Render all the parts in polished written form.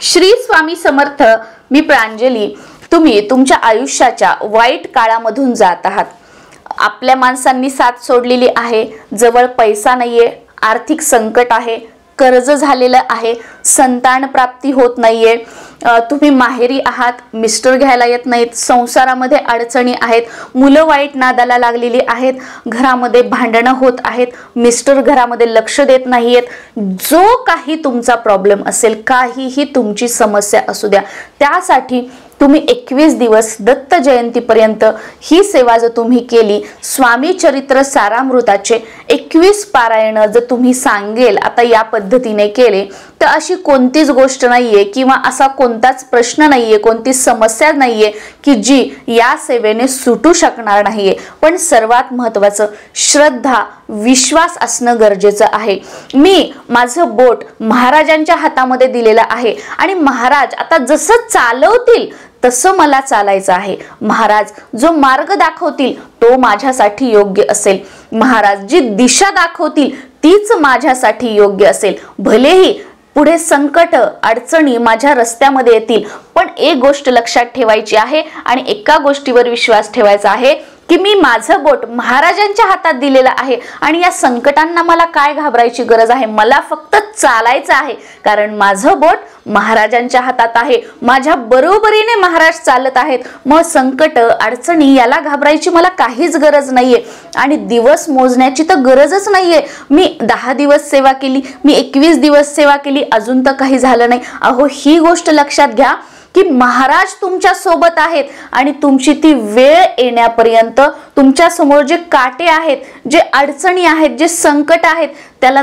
श्री स्वामी समर्थ. मी प्रांजली. तुम्ही तुमच्या आयुष्याच्या वाईट काळामधून जात आहात. आपल्या माणसांनी साथ सोडलेली आहे. जवळ पैसा नाहीये, आर्थिक संकट आहे, कर्ज झालेलं आहे, संतान प्राप्ती होत नाहीये, तुम्ही माहेरी आहात, मिस्टर घ्यायला येत नाहीत, संसारामध्ये अडचणी आहेत, मुलं वाईट नादाला लागलेली आहेत, घरामध्ये भांडणं होत आहेत, मिस्टर घरामध्ये लक्ष देत नाहीयेत. जो काही तुमचा प्रॉब्लेम असेल, काहीही तुमची समस्या असू द्या, त्यासाठी तुम्ही 21 दिवस दत्त जयंतीपर्यंत ही सेवा जर तुम्ही केली, स्वामी चरित्र सारामृताचे 21 पारायण जर तुम्ही सांगेल आता या पद्धतीने केले, तर अशी कोणतीच गोष्ट नाहीये किंवा असा कोणताच प्रश्न नाहीये, कोणती समस्या नाहीये की जी या सेवेने सुटू शकणार नाहीये. पण सर्वात महत्त्वाचं श्रद्धा, विश्वास असणं गरजेचं आहे. मी माझं बोट महाराजांच्या हातामध्ये दिलेलं आहे आणि महाराज आता जसं चालवतील तसं मला चालायचं आहे. महाराज जो मार्ग दाखवतील तो माझ्यासाठी योग्य असेल. महाराज जी दिशा दाखवतील तीच माझ्यासाठी योग्य असेल. भलेही पुढे संकट अडचणी माझ्या रस्त्यामध्ये येतील, पण एक गोष्ट लक्षात ठेवायची आहे आणि एका गोष्टीवर विश्वास ठेवायचा आहे की मी माझं बोट महाराजांच्या हातात दिलेलं आहे आणि या संकटांना मला काय घाबरायची गरज आहे. मला फक्त चालायचं आहे, कारण माझं बोट महाराजांच्या हातात आहे. माझ्या बरोबरीने महाराज चालत आहेत. मग संकट अडचणी याला घाबरायची मला काहीच गरज नाहीये आणि दिवस मोजण्याची तर गरजच नाहीये. मी 10 दिवस सेवा केली, मी 21 दिवस सेवा केली, अजून तर काही झालं नाही. अहो, ही गोष्ट लक्षात घ्या की महाराज तुमच्या सोबत आहेत आणि तुमची ती वेळ येण्यापर्यंत तुमच्या समोर जे काटे आहेत, जे अडचणी आहेत, जे संकट आहेत, त्याला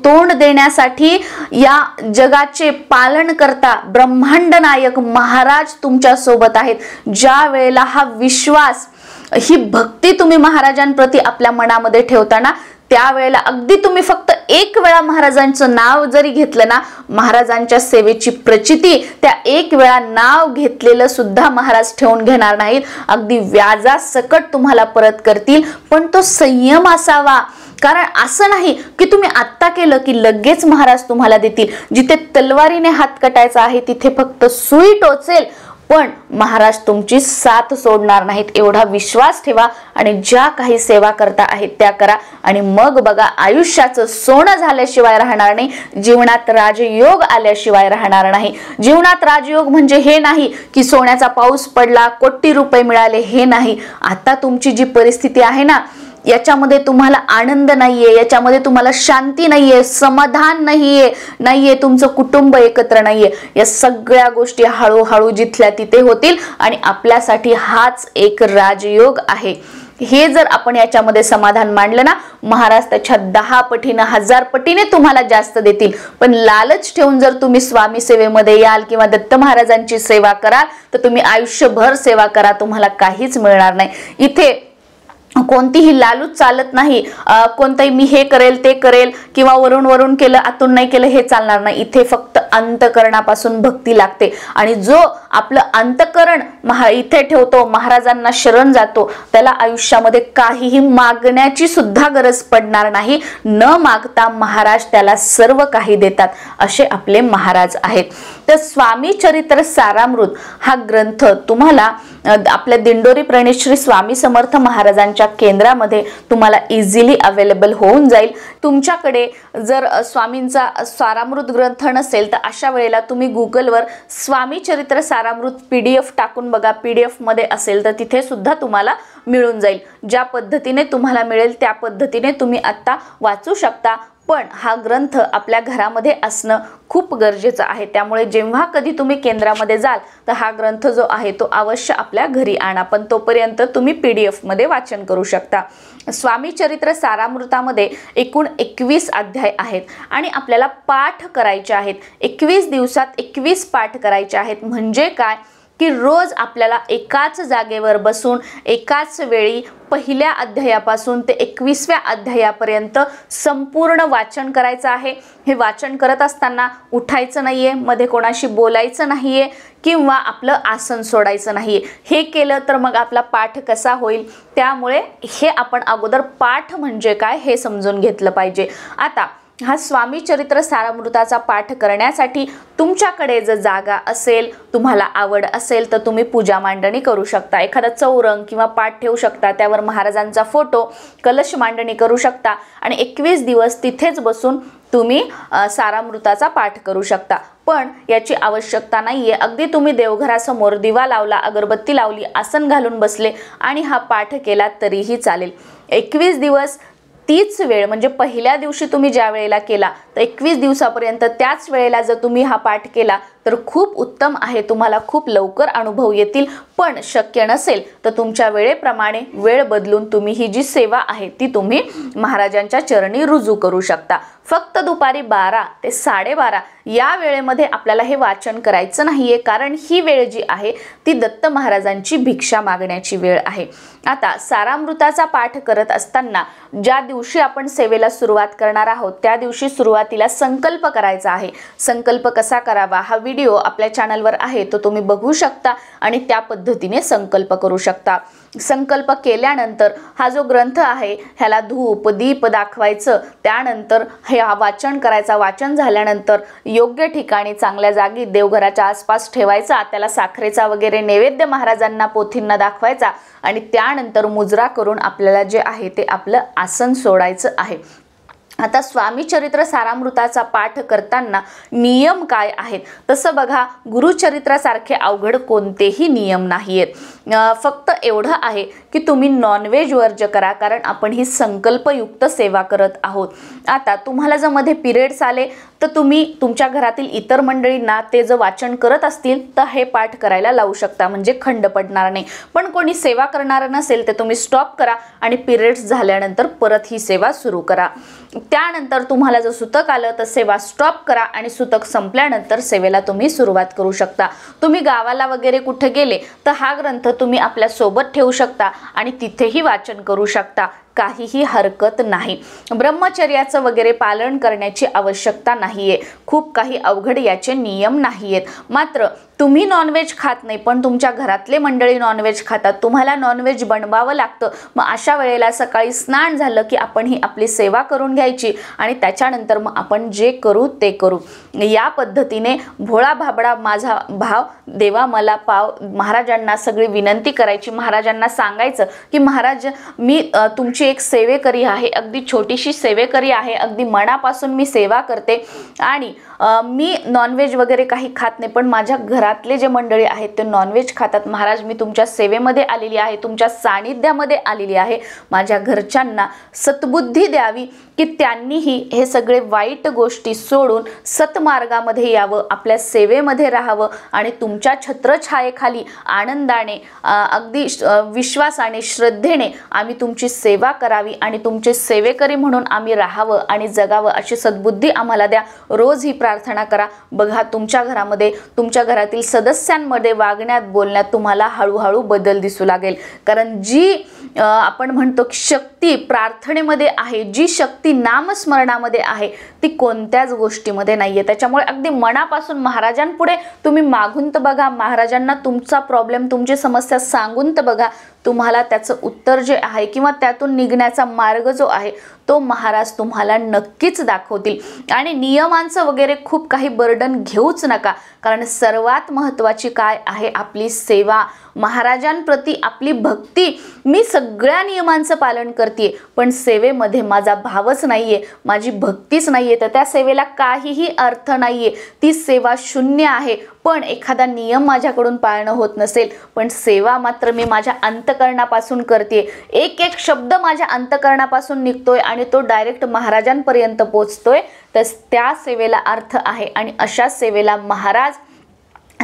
तोंड देण्यासाठी या जगाचे पालन करता ब्रह्मांड नायक महाराज तुमच्या सोबत आहेत. ज्या वेळेला हा विश्वास, ही भक्ती तुम्ही महाराजांप्रती आपल्या मनामध्ये ठेवताना, त्यावेळेला अगदी तुम्ही फक्त एक वेळा महाराजांचं नाव जरी घेतलं ना, महाराजांच्या सेवेची प्रचिती त्या एक वेळा नाव घेतलेलं सुद्धा महाराज ठेवून घेणार नाहीत. अगदी व्याजासकट तुम्हाला परत करतील. पण तो संयम असावा, कारण असं नाही की तुम्ही आत्ता केलं की लगेच महाराज तुम्हाला देतील. जिथे तलवारीने हात कटायचा आहे तिथे फक्त सुई टोचेल, पण महाराज तुमची साथ सोडणार नाहीत. एवढा विश्वास ठेवा आणि ज्या काही सेवा करता आहेत त्या करा आणि मग बघा, आयुष्याचं सोनं झाल्याशिवाय राहणार नाही, जीवनात राजयोग आल्याशिवाय राहणार नाही. जीवनात राजयोग म्हणजे हे नाही की सोन्याचा पाऊस पडला, कोटी रुपये मिळाले, हे नाही. आता तुमची जी परिस्थिती आहे ना, याच्यामध्ये तुम्हाला आनंद नाहीये, याच्यामध्ये तुम्हाला शांती नाहीये, समाधान नाहीये, तुमचं कुटुंब एकत्र नाहीये. या सगळ्या गोष्टी हळूहळू जिथल्या तिथे होतील आणि आपल्यासाठी हाच एक राजयोग आहे. हे जर आपण याच्यामध्ये समाधान मांडलं ना, महाराज त्याच्या 10 पटीने 1000 पटीने तुम्हाला जास्त देतील. पण लालच ठेवून जर तुम्ही स्वामी सेवेमध्ये याल किंवा दत्त महाराजांची सेवा कराल, तर तुम्ही आयुष्यभर सेवा करा, तुम्हाला काहीच मिळणार नाही. इथे कोणतीही लालूच चालत नाही. कोणताही मी हे करेल ते करेल किंवा वरून केलं आतून नाही केलं हे चालणार नाही. इथे फक्त अंतकरणापासून भक्ती लागते आणि जो आपलं अंतकरण इथे ठेवतो, महाराजांना शरण जातो, त्याला आयुष्यामध्ये काहीही मागण्याची सुद्धा गरज पडणार नाही. न मागता महाराज त्याला सर्व काही देतात, असे आपले महाराज आहेत. तर स्वामी चरित्र सारामृत हा ग्रंथ तुम्हाला आपल्या दिंडोरी प्रणेश्री स्वामी समर्थ महाराजांच्या केंद्रामध्ये तुम्हाला इझिली अवेलेबल होऊन जाईल. तुमच्याकडे जर स्वामींचा सारामृत ग्रंथ नसेल तर अशा वेळेला तुम्ही गुगलवर स्वामी चरित्र सारामृत PDF टाकून बघा. PDF मध्ये असेल तर तिथे सुद्धा तुम्हाला मिळून जाईल. ज्या पद्धतीने तुम्हाला मिळेल त्या पद्धतीने तुम्ही आता वाचू शकता. पण हा ग्रंथ आपल्या घरामध्ये असणं खूप गरजेचं आहे. त्यामुळे जेव्हा कधी तुम्ही केंद्रामध्ये जाल तर हा ग्रंथ जो आहे तो अवश्य आपल्या घरी आणा. पण तोपर्यंत तुम्ही PDF मध्ये वाचन करू शकता. स्वामी चरित्र सारामृतामध्ये एकूण 21 अध्याय आहेत आणि आपल्याला पाठ करायचे आहेत. 21 दिवसात 21 पाठ करायचे आहेत. म्हणजे काय की रोज आपल्याला एकाच जागेवर बसून एकाच वेळी पहिल्या अध्यायापासून ते 21व्या अध्यायापर्यंत संपूर्ण वाचन करायचं आहे. हे वाचन करत असताना उठायचं नाहीये, मध्ये कोणाशी बोलायचं नाहीये किंवा आपलं आसन सोडायचं नाहीये. हे केलं तर मग आपला पाठ कसा होईल. त्यामुळे हे आपण अगोदर पाठ म्हणजे काय हे समजून घेतलं पाहिजे. आता हा स्वामी चरित्र सारामृताचा पाठ करण्यासाठी तुमच्याकडे जर जागा असेल, तुम्हाला आवड असेल, तर तुम्ही पूजा मांडणी करू शकता. एखादा चौरंग किंवा पाठ ठेवू शकता, त्यावर महाराजांचा फोटो, कलश मांडणी करू शकता आणि 21 दिवस तिथेच बसून तुम्ही सारामृताचा पाठ करू शकता. पण याची आवश्यकता नाहीये. अगदी तुम्ही देवघरासमोर दिवा लावला, अगरबत्ती लावली, आसन घालून बसले आणि हा पाठ केला तरीही चालेल. 21 दिवस तीच वेळ, म्हणजे पहिल्या दिवशी तुम्ही ज्या वेळेला केला तर 21 दिवसापर्यंत त्याच वेळेला जर तुम्ही हा पाठ केला तर खूप उत्तम आहे. तुम्हाला खूप लवकर अनुभव येतील. पण शक्य नसेल तर तुमच्या वेळेप्रमाणे वेळ बदलून तुम्ही ही जी सेवा आहे ती तुम्ही महाराजांच्या चरणी रुजू करू शकता. फक्त दुपारी 12 ते 12:30 या वेळेमध्ये आपल्याला हे वाचन करायचं नाहीये, कारण ही वेळ जी आहे ती दत्त महाराजांची भिक्षा मागण्याची वेळ आहे. आता सारामृताचा पाठ करत असताना ज्या दिवशी आपण सेवेला सुरुवात करणार आहोत त्या दिवशी सुरुवातीला संकल्प करायचा आहे. संकल्प कसा करावा हा व्हिडिओ आपल्या चॅनलवर आहे, तो तुम्ही बघू शकता आणि त्या पद्धतीने संकल्प करू शकता. संकल्प केल्यानंतर हा जो ग्रंथ आहे ह्याला धूप दीप दाखवायचं. त्यानंतर हे वाचन करायचा. वाचन झाल्यानंतर योग्य ठिकाणी चांगल्या जागी देवघराच्या आसपास ठेवायचा. त्याला साखरेचा वगैरे नैवेद्य महाराजांना पोथींना दाखवायचा आणि त्यानंतर मुजरा करून आपल्याला जे आहे ते आपलं आसन सोडायचं आहे. आता स्वामी चरित्र सारामृताचा पाठ करताना नियम काय आहेत? तसं बघा, गुरुचरित्रासारखे अवघड कोणतेही नियम नाहीयेत. फक्त एवढं आहे की तुम्ही नॉनव्हेज वर्ज करा, कारण आपण ही संकल्पयुक्त सेवा करत आहोत. आता तुम्हाला जर मध्ये पिरियड्स आले तर तुम्ही तुमच्या घरातील इतर मंडळींना ते जर वाचन करत असतील तर हे पाठ करायला लावू शकता, म्हणजे खंड पडणार नाही. पण कोणी सेवा करणार नसेल तर तुम्ही स्टॉप करा आणि पिरियड्स झाल्यानंतर परत ही सेवा सुरू करा. त्यानंतर तुम्हाला जर सुतक आलं तर सेवा स्टॉप करा आणि सुतक संपल्यानंतर सेवेला तुम्ही सुरुवात करू शकता. तुम्ही गावाला वगैरे कुठे गेले तर हा ग्रंथ तुम्ही आपल्या सोबत ठेवू शकता आणि तिथेही वाचन करू शकता. काहीही हरकत नाही. ब्रह्मचर्याचं वगैरे पालन करण्याची आवश्यकता नाहीये. खूप काही अवघड याचे नियम नाहीयेत. मात्र तुम्ही नॉनव्हेज खात नाही पण तुमच्या घरातले मंडळी नॉनव्हेज खातात, तुम्हाला नॉनव्हेज बनवावं लागतं. मग अशा वेळेला सकाळी स्नान झालं की आपण ही आपली सेवा करून घ्यायची आणि त्याच्यानंतर मग आपण जे करू ते करू. या पद्धतीने भोळा भाबडा माझा भाव देवा मला पाव, महाराजांना सगळी विनंती करायची. महाराजांना सांगायचं की महाराज मी तुमची एक सेवेकरी आहे, अगदी छोटीशी सेवेकरी आहे, अगदी मनापासून मी सेवा करते आणि मी नॉनव्हेज वगैरे काही खात नाही पण माझ्या घरातले जे मंडळी आहेत ते नॉनव्हेज खातात. महाराज मी तुमच्या सेवेमध्ये आलेली आहे, तुमच्या सानिध्यामध्ये आलेली आहे. माझ्या घरच्यांना सद्बुद्धी द्यावी की त्यांनीही हे सगळे वाईट गोष्टी सोडून सतमार्गामध्ये यावं, आपल्या सेवेमध्ये राहावं आणि तुमच्या छत्रछायेखाली आनंदाने अगदी विश्वासाने श्रद्धेने आम्ही तुमची सेवा करावी आणि तुमचे सेवेकरी म्हणून आम्ही राहावं आणि जगावं अशी सद्बुद्धी आम्हाला द्या. रोज ही प्रार्थना करा. बघा तुमच्या घरामध्ये, तुमच्या घरातील सदस्यांमध्ये वागण्यात बोलण्यात तुम्हाला हळूहळू बदल दिसू लागेल. कारण जी आपण म्हणतो शक्ती प्रार्थनेमध्ये आहे, जी शक्ती नामस्मरणामध्ये आहे ती कोणत्याच गोष्टीमध्ये नाहीये. त्याच्यामुळे अगदी मनापासून महाराजांपुढे तुम्ही मागून तर बघा, महाराजांना तुमचा प्रॉब्लेम, तुमची समस्या सांगून तर बघा. तुम्हाला त्याचं उत्तर जे आहे किंवा त्यातून निघण्याचा मार्ग जो आहे तो महाराज तुम्हाला नक्कीच दाखवतील. आणि नियमांचं वगैरे खूप काही बर्डन घेऊच नका, कारण सर्वात महत्त्वाची काय आहे आपली सेवा, महाराजांप्रती आपली भक्ती. मी सगळ्या नियमांचं पालन करते पण सेवेमध्ये माझा भावच नाहीये, माझी भक्तीच नाहीये, तर त्या सेवेला काहीही अर्थ नाहीये. ती सेवा शून्य आहे. पण एखादा नियम माझ्याकडून पाळणं होत नसेल पण सेवा मात्र मी माझ्या अंतकरणापासून करते, एक एक शब्द माझ्या अंतकरणापासून निघतोय आणि तो डायरेक्ट महाराजांपर्यंत पोचतोय, तर त्या सेवेला अर्थ आहे. आणि अशा सेवेला महाराज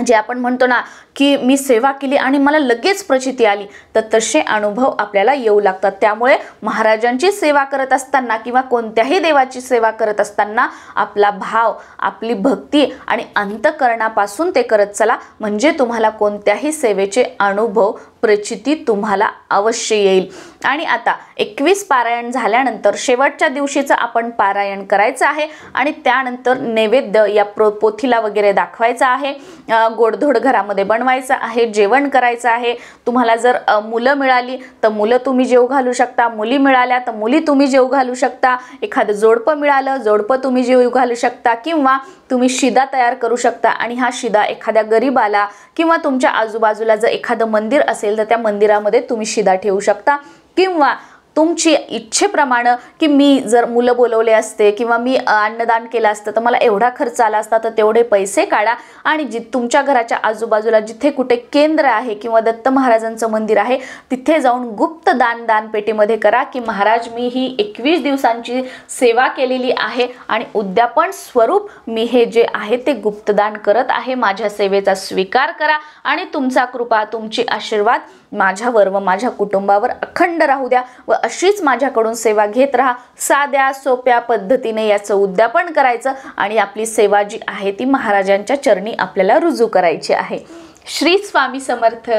जे आपण म्हणतो ना की मी सेवा केली आणि मला लगेच प्रचिती आली, तर तसे अनुभव आपल्याला येऊ लागतात. त्यामुळे महाराजांची सेवा करत असताना किंवा कोणत्याही देवाची सेवा करत असताना आपला भाव, आपली भक्ती आणि अंतकरणापासून ते करत चला, म्हणजे तुम्हाला कोणत्याही सेवेचे अनुभव, प्रचिती तुम्हाला अवश्य येईल. आणि आता 21 पारायण झाल्यानंतर शेवटच्या दिवशीचं आपण पारायण करायचं आहे आणि त्यानंतर नैवेद्य या पोथीला वगैरे दाखवायचा आहे गोडधोड घरामध्ये बनवायचं आहे, जेवण करायचं आहे. तुम्हाला जर मुलं मिळाली तर मुलं तुम्ही जेवू घालू शकता, मुली मिळाल्या तर मुली तुम्ही जेवू घालू शकता, एखादं जोडपं मिळालं जोडपं तुम्ही जेवू घालू शकता, किंवा तुम्ही शिदा तयार करू शकता आणि हा शिदा एखाद्या गरीबाला किंवा तुमच्या आजूबाजूला जर एखादं मंदिर असेल तर त्या मंदिरामध्ये तुम्ही शिदा ठेवू शकता. किंवा तुमची इच्छेप्रमाणे की मी जर मुलं बोलवले असते किंवा मी अन्नदान केलं असतं तर मला एवढा खर्च आला असता, तर तेवढे पैसे काढा आणि तुमच्या घराच्या आजूबाजूला जिथे कुठे केंद्र आहे किंवा दत्त महाराजांचं मंदिर आहे तिथे जाऊन गुप्त दानपेटीमध्ये करा की महाराज मी ही 21 दिवसांची सेवा केलेली आहे आणि उद्यापन स्वरूप मी हे जे आहे ते गुप्तदान करत आहे, माझ्या सेवेचा स्वीकार करा आणि तुमचा कृपा तुमची आशीर्वाद माझ्यावर व माझ्या कुटुंबावर अखंड राहू द्या व अशीच माझ्याकडून सेवा घेत राहा. साध्या सोप्या पद्धतीने याचं उद्यापन करायचं आणि आपली सेवा जी आहे ती महाराजांच्या चरणी आपल्याला रुजू करायची आहे. श्री स्वामी समर्थ.